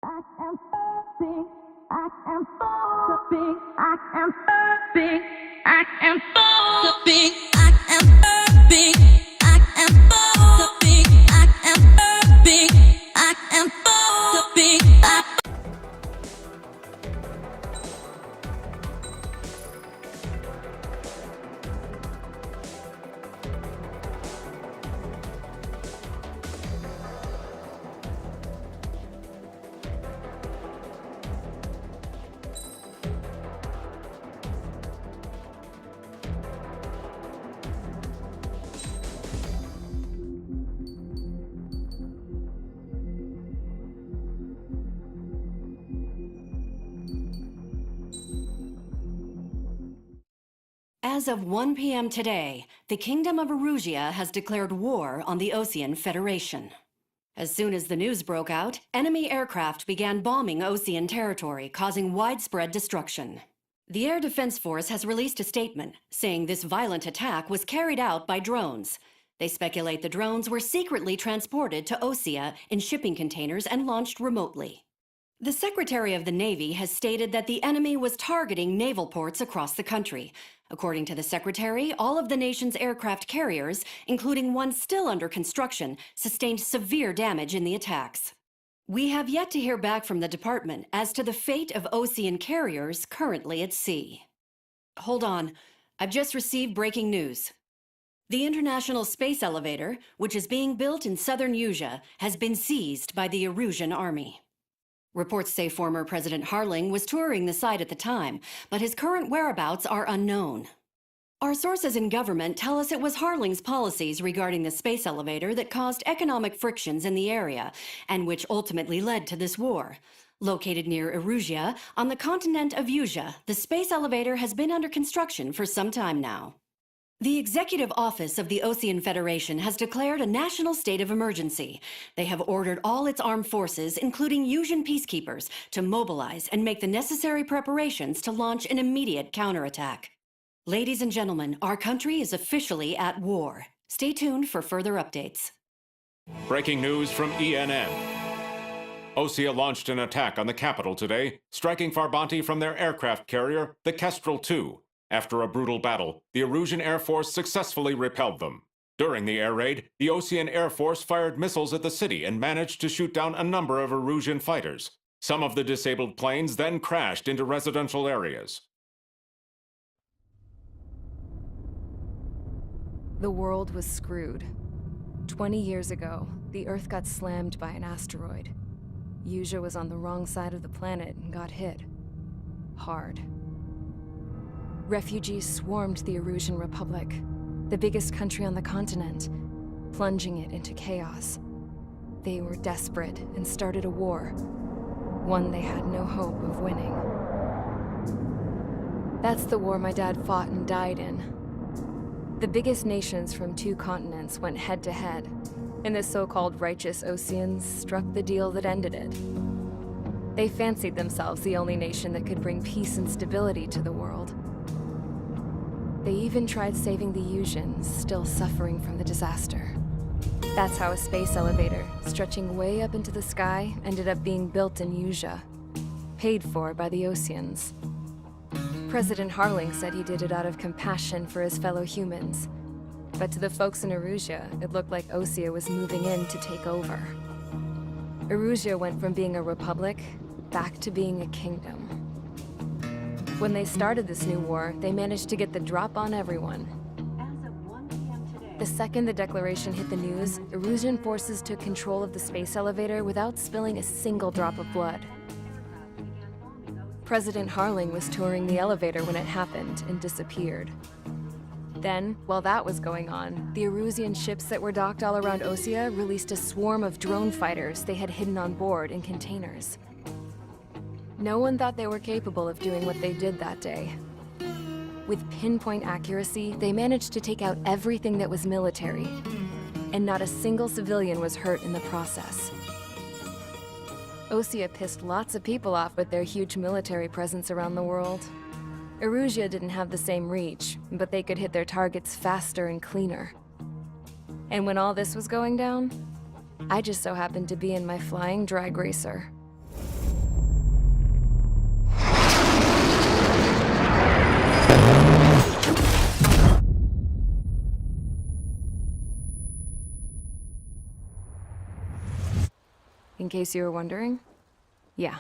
I am big. I am so big. I am big. I am so big. I am big. I am so big. I am big. I am so big. As of 1 p.m. today, the Kingdom of Erusea has declared war on the Osean Federation. As soon as the news broke out, enemy aircraft began bombing Osean territory, causing widespread destruction. The Air Defense Force has released a statement saying this violent attack was carried out by drones. They speculate the drones were secretly transported to Osea in shipping containers and launched remotely. The Secretary of the Navy has stated that the enemy was targeting naval ports across the country. According to the Secretary, all of the nation's aircraft carriers, including one still under construction, sustained severe damage in the attacks. We have yet to hear back from the department as to the fate of Osean carriers currently at sea. Hold on, I've just received breaking news. The International Space Elevator, which is being built in southern Usea, has been seized by the Erusean Army. Reports say former President Harling was touring the site at the time, but his current whereabouts are unknown. Our sources in government tell us it was Harling's policies regarding the space elevator that caused economic frictions in the area, and which ultimately led to this war. Located near Erusea, on the continent of Usea, the space elevator has been under construction for some time now. The Executive Office of the Osean Federation has declared a national state of emergency. They have ordered all its armed forces, including Usean peacekeepers, to mobilize and make the necessary preparations to launch an immediate counterattack. Ladies and gentlemen, our country is officially at war. Stay tuned for further updates. Breaking news from ENN. Osea launched an attack on the capital today, striking Farbanti from their aircraft carrier, the Kestrel II. After a brutal battle, the Erusean Air Force successfully repelled them. During the air raid, the Osean Air Force fired missiles at the city and managed to shoot down a number of Erusean fighters. Some of the disabled planes then crashed into residential areas. The world was screwed. 20 years ago, the Earth got slammed by an asteroid. Usea was on the wrong side of the planet and got hit. Hard. Refugees swarmed the Erusean Republic, the biggest country on the continent, plunging it into chaos. They were desperate and started a war, one they had no hope of winning. That's the war my dad fought and died in. The biggest nations from 2 continents went head-to-head, and the so-called righteous Oseans struck the deal that ended it. They fancied themselves the only nation that could bring peace and stability to the world. They even tried saving the Useans, still suffering from the disaster. That's how a space elevator, stretching way up into the sky, ended up being built in Usea, paid for by the Oseans. President Harling said he did it out of compassion for his fellow humans. But to the folks in Erusea, it looked like Osea was moving in to take over. Erusea went from being a republic back to being a kingdom. When they started this new war, they managed to get the drop on everyone. As of 1 p.m. today, The second the declaration hit the news, Erusean forces took control of the space elevator without spilling a single drop of blood. President Harling was touring the elevator when it happened and disappeared. Then, while that was going on, the Erusean ships that were docked all around Osea released a swarm of drone fighters they had hidden on board in containers. No one thought they were capable of doing what they did that day. With pinpoint accuracy, they managed to take out everything that was military, and not a single civilian was hurt in the process. Osea pissed lots of people off with their huge military presence around the world. Erusea didn't have the same reach, but they could hit their targets faster and cleaner. And when all this was going down, I just so happened to be in my flying drag racer. In case you were wondering, yeah,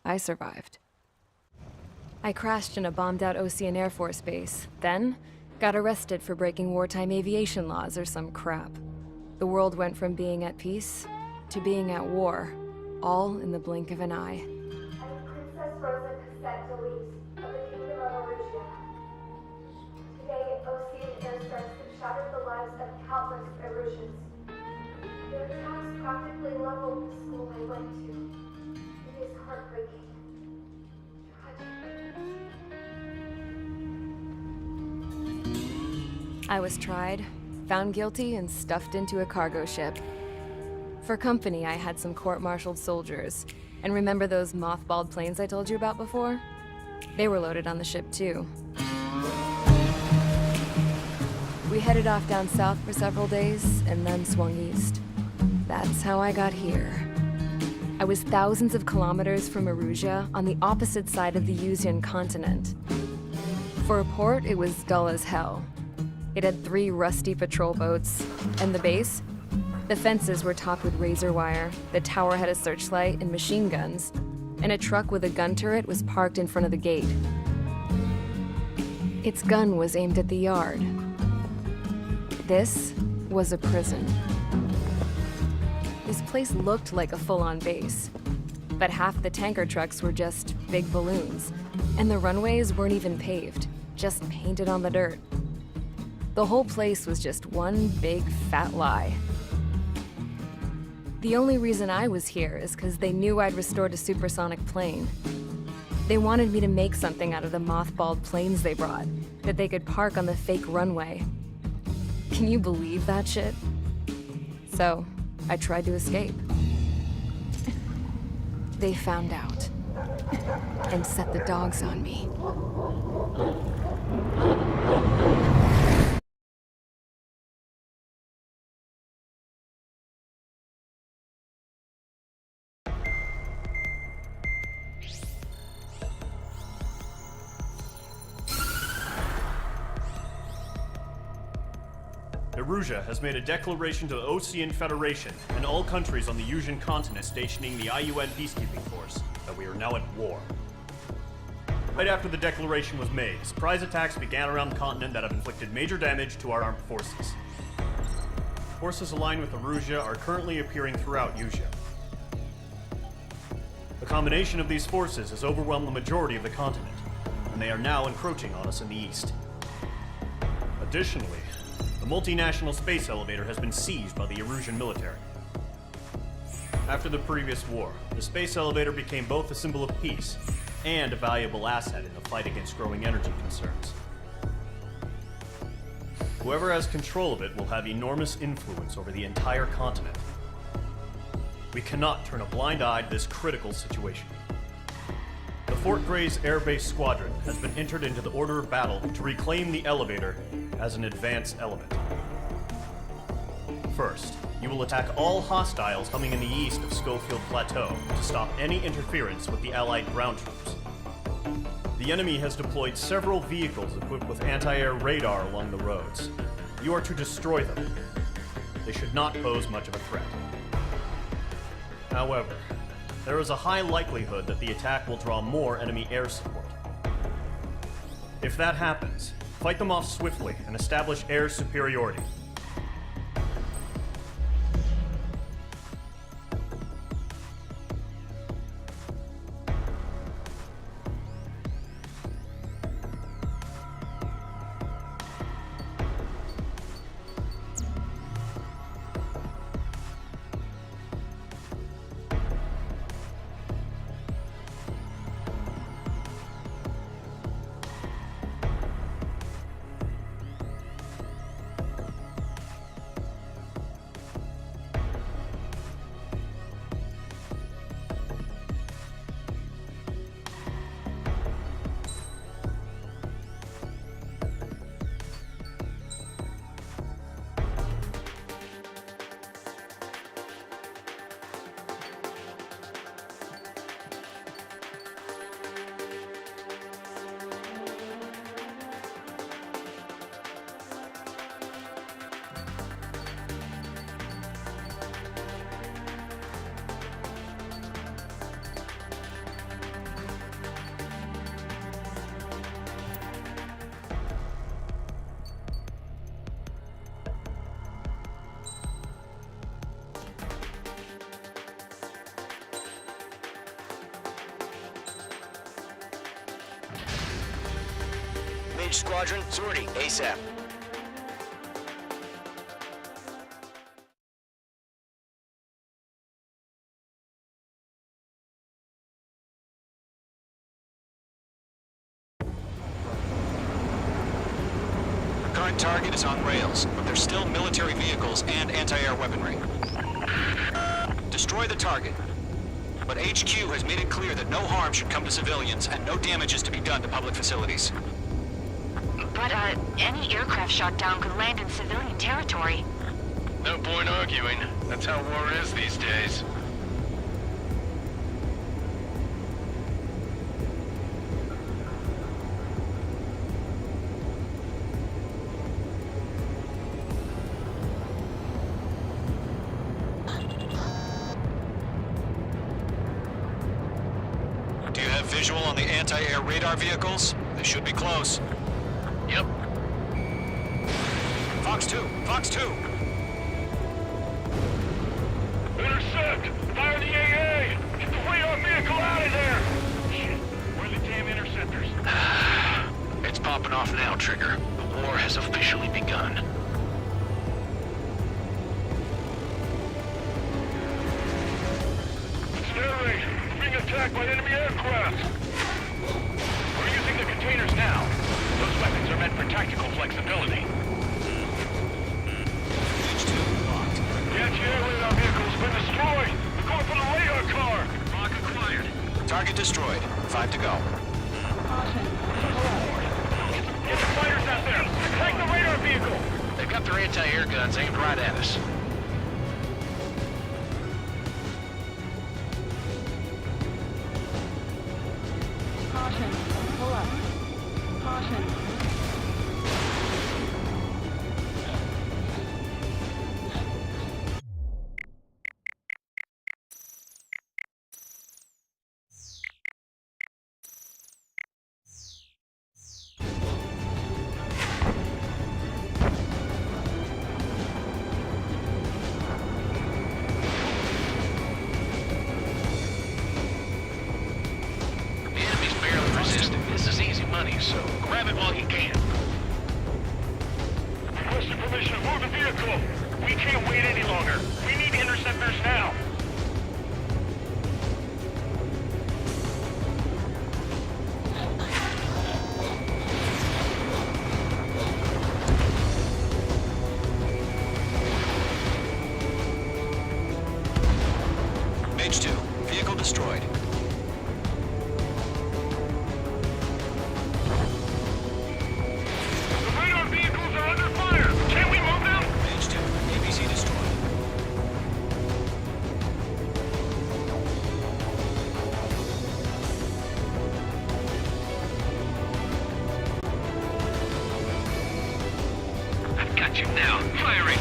I survived. I crashed in a bombed-out Osean Air Force base, then got arrested for breaking wartime aviation laws or some crap. The world went from being at peace to being at war, all in the blink of an eye. I'm Princess Rosa of the Kingdom of Erusea. Today, Osean airstrikes have shattered the lives of countless Erusians. Their attacks practically leveled the school I went to. It is heartbreaking. Tragic. I was tried, found guilty, and stuffed into a cargo ship. For company, I had some court-martialed soldiers. And remember those mothballed planes I told you about before? They were loaded on the ship, too. We headed off down south for several days, and then swung east. That's how I got here. I was thousands of kilometers from Erusea, on the opposite side of the Erusean continent. For a port, it was dull as hell. It had 3 rusty patrol boats, and the base? The fences were topped with razor wire, the tower had a searchlight and machine guns, and a truck with a gun turret was parked in front of the gate. Its gun was aimed at the yard. This was a prison. This place looked like a full-on base, but half the tanker trucks were just big balloons, and the runways weren't even paved, just painted on the dirt. The whole place was just one big fat lie. The only reason I was here is because they knew I'd restored a supersonic plane. They wanted me to make something out of the mothballed planes they brought, that they could park on the fake runway. Can you believe that shit? So, I tried to escape. They found out, and set the dogs on me. Erusea has made a declaration to the Osean Federation and all countries on the Erusean continent stationing the IUN peacekeeping force that we are now at war. Right after the declaration was made, surprise attacks began around the continent that have inflicted major damage to our armed forces. Forces aligned with Erusea are currently appearing throughout Erusea. The combination of these forces has overwhelmed the majority of the continent, and they are now encroaching on us in the east. Additionally, the multinational space elevator has been seized by the Erusean military. After the previous war, the space elevator became both a symbol of peace and a valuable asset in the fight against growing energy concerns. Whoever has control of it will have enormous influence over the entire continent. We cannot turn a blind eye to this critical situation. The Fort Gray's Air Base Squadron has been entered into the order of battle to reclaim the elevator as an advanced element. First, you will attack all hostiles coming in the east of Schofield Plateau to stop any interference with the Allied ground troops. The enemy has deployed several vehicles equipped with anti-air radar along the roads. You are to destroy them. They should not pose much of a threat. However, there is a high likelihood that the attack will draw more enemy air support. If that happens, fight them off swiftly and establish air superiority. Mage Squadron, sortie, ASAP. Current target is on rails, but there's still military vehicles and anti-air weaponry. Destroy the target. But HQ has made it clear that no harm should come to civilians and no damage is to be done to public facilities. But, any aircraft shot down could land in civilian territory. No point arguing. That's how war is these days. Do you have visual on the anti-air radar vehicles? They should be close. Yep. Fox 2! Fox 2! Intercept! Fire the AA! Get the radar vehicle out of there! Shit, where are the damn interceptors? It's popping off now, Trigger. The war has officially begun. Asteroid! We're being attacked by enemy aircraft! We're using the containers now. Those weapons are meant for tactical flexibility. The anti-air radar vehicle's been destroyed! We're going for the radar car! Lock acquired. Target destroyed. 5 to go. Get the fighters out there! Attack the radar vehicle! They've got their anti-air guns aimed right at us. Caution. Pull up. Caution. The enemy's barely resisting. This is easy money, so grab it while you can. Requesting permission to move the vehicle! We can't wait any longer! We need interceptors now! Mage 2. Vehicle destroyed. The radar vehicles are under fire! Can we move them? Mage 2. ABC destroyed. I've got you now. Firing!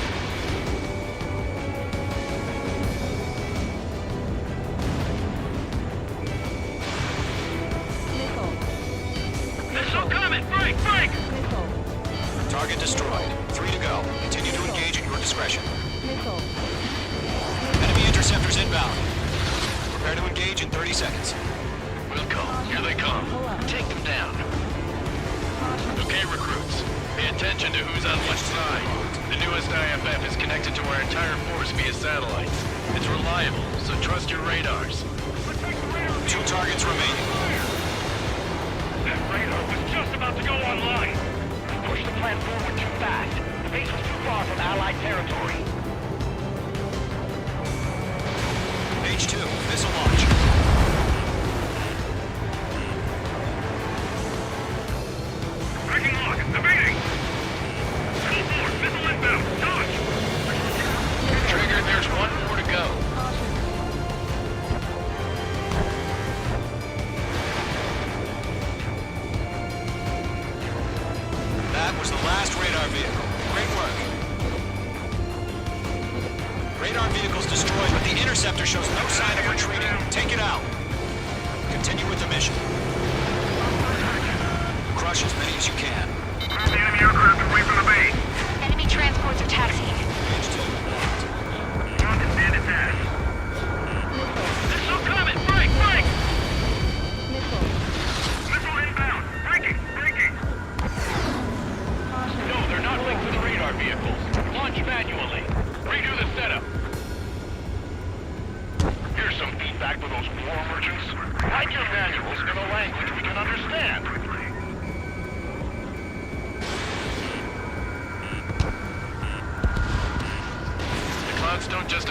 Missile coming! Break! Break! Target destroyed. 3 to go. Continue to engage at your discretion. Enemy interceptors inbound. Prepare to engage in 30 seconds. Wilco, here they come. Take them down. Okay, recruits. Pay attention to who's on which side. The newest IFF is connected to our entire force via satellite. It's reliable, so trust your radars. 2 targets remaining. That radar was just about to go online. We pushed the plan forward too fast. The base was too far from Allied territory. Mage 2. Missile launch. Breaking lock. Evading. Full force. Missile inbound. Dodge. Trigger, there's one more to go. That was the last radar vehicle. Great work. Radar vehicle's destroyed, but the interceptor shows no sign of retreating. Take it out. Continue with the mission. Crush as many as you can. Move the enemy aircraft away from the base. Enemy transports are taxiing. Mage 2. On to stand attack. Missile coming! Break! Break! Missile inbound! Breaking! Breaking!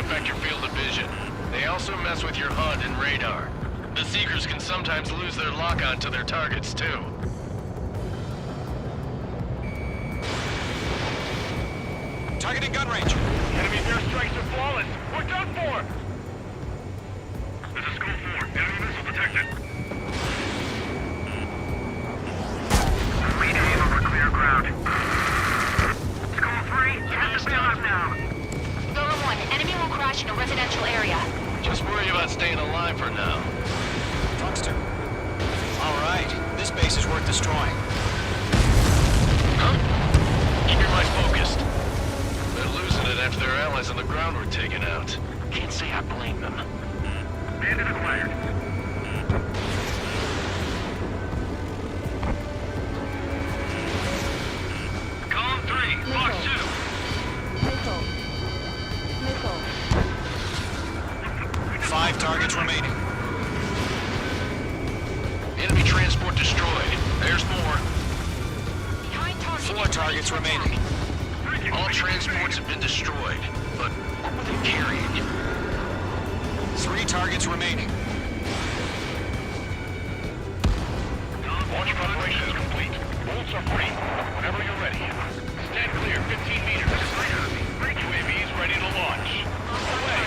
affect your field of vision. They also mess with your HUD and radar. The Seekers can sometimes lose their lock-on to their targets, too. Targeting gun range. Enemy's airstrikes are flawless. We're done for! This is School 4. Enemy missile detected. Lead aim over clear ground. School 3, you have to bail out now. Golem 1, enemy will crash in a residential area. Just worry about staying alive for now. Truckster. All right, this base is worth destroying. Huh? Keep your mind focused. They're losing it after their allies on the ground were taken out. Can't say I blame them. Bandit acquired. Column 3, box 2. Missile. 5 targets remaining. Enemy transport destroyed. There's more. Behind target. 4 targets remaining. All transports have been destroyed. But what were they carrying? 3 targets remaining. Launch preparation is complete. Bolts are free. Whenever you're ready. Stand clear, 15 meters. UAVs ready to launch. Away.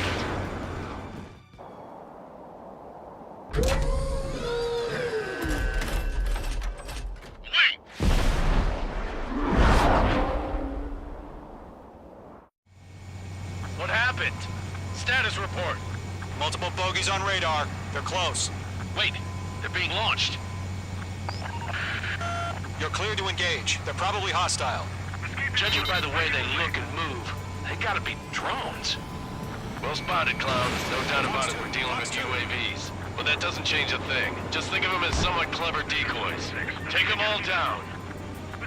What happened? Status report. Multiple bogeys on radar. They're close. Wait, they're being launched. You're clear to engage. They're probably hostile. Judging by the way they look and move, they gotta be drones. Well spotted, Cloud. No doubt about it, we're dealing with UAVs. But that doesn't change a thing. Just think of them as somewhat clever decoys. Take them all down.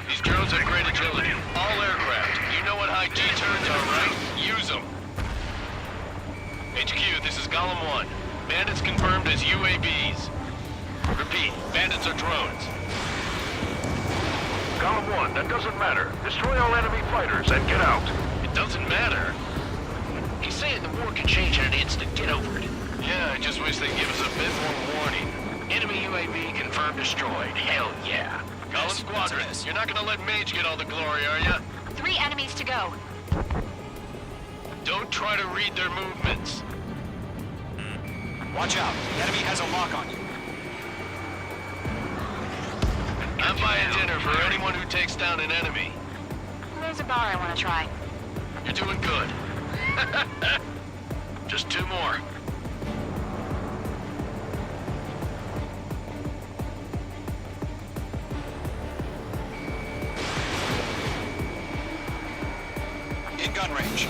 These drones have great agility. All aircraft. You know what high G-turns are, right? Use them. HQ, this is Golem 1. Bandits confirmed as UAVs. Repeat, bandits are drones. Column 1, that doesn't matter. Destroy all enemy fighters and get out. It doesn't matter. He's saying the war can change in an instant. Get over it. Yeah, I just wish they'd give us a bit more warning. Enemy UAV confirmed destroyed. Hell yeah. Golem Squadron, you're not gonna let Mage get all the glory, are ya? 3 enemies to go. Don't try to read their movements. Watch out. The enemy has a lock on you. I'm buying dinner for anyone who takes down an enemy. There's a bar I want to try. You're doing good. Just 2 more. In gun range.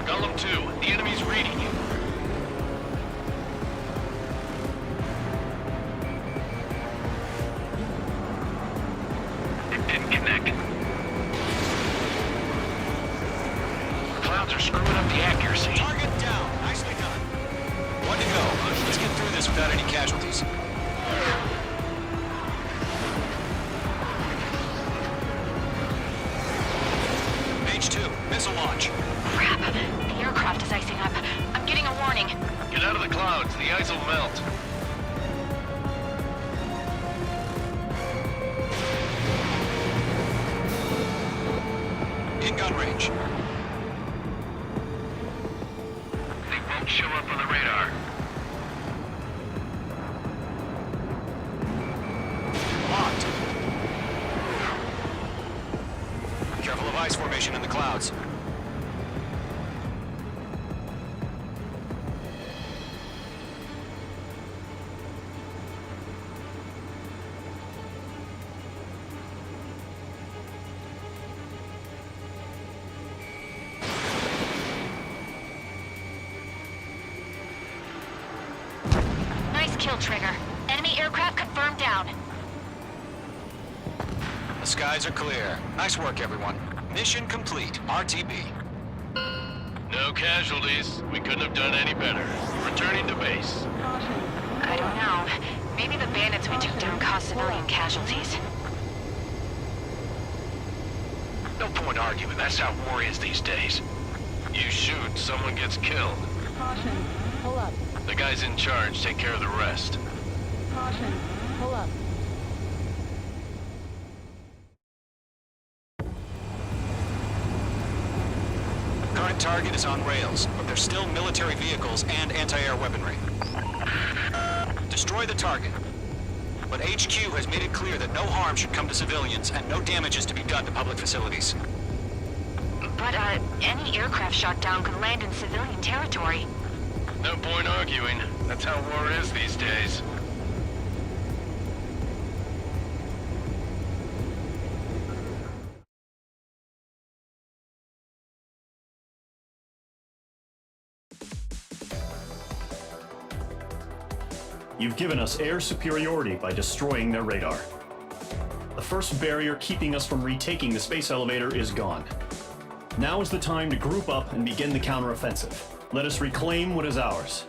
Golem 2, the enemy's reading you. It didn't connect. Clouds are screwing up the accuracy. Target down. Nicely done. 1 to go. Let's get through this without any casualties. Mage 2, missile launch. Crap. The aircraft is icing up. I'm getting a warning. Get out of the clouds, the ice will melt. In gun range. They won't show up on the radar. Locked. Careful of ice formation in the clouds. Nice kill, Trigger. Enemy aircraft confirmed down. The skies are clear. Nice work, everyone. Mission complete. RTB. No casualties. We couldn't have done any better. Returning to base. I don't know. Maybe the bandits we took down caused civilian casualties. No point arguing. That's how war is these days. You shoot, someone gets killed. Caution. Pull up. The guys in charge take care of the rest. Caution. Pull up. Current target is on rails, but there's still military vehicles and anti-air weaponry. Destroy the target. But HQ has made it clear that no harm should come to civilians and no damage is to be done to public facilities. But, any aircraft shot down could land in civilian territory. No point arguing. That's how war is these days. You've given us air superiority by destroying their radar. The first barrier keeping us from retaking the space elevator is gone. Now is the time to group up and begin the counteroffensive. Let us reclaim what is ours.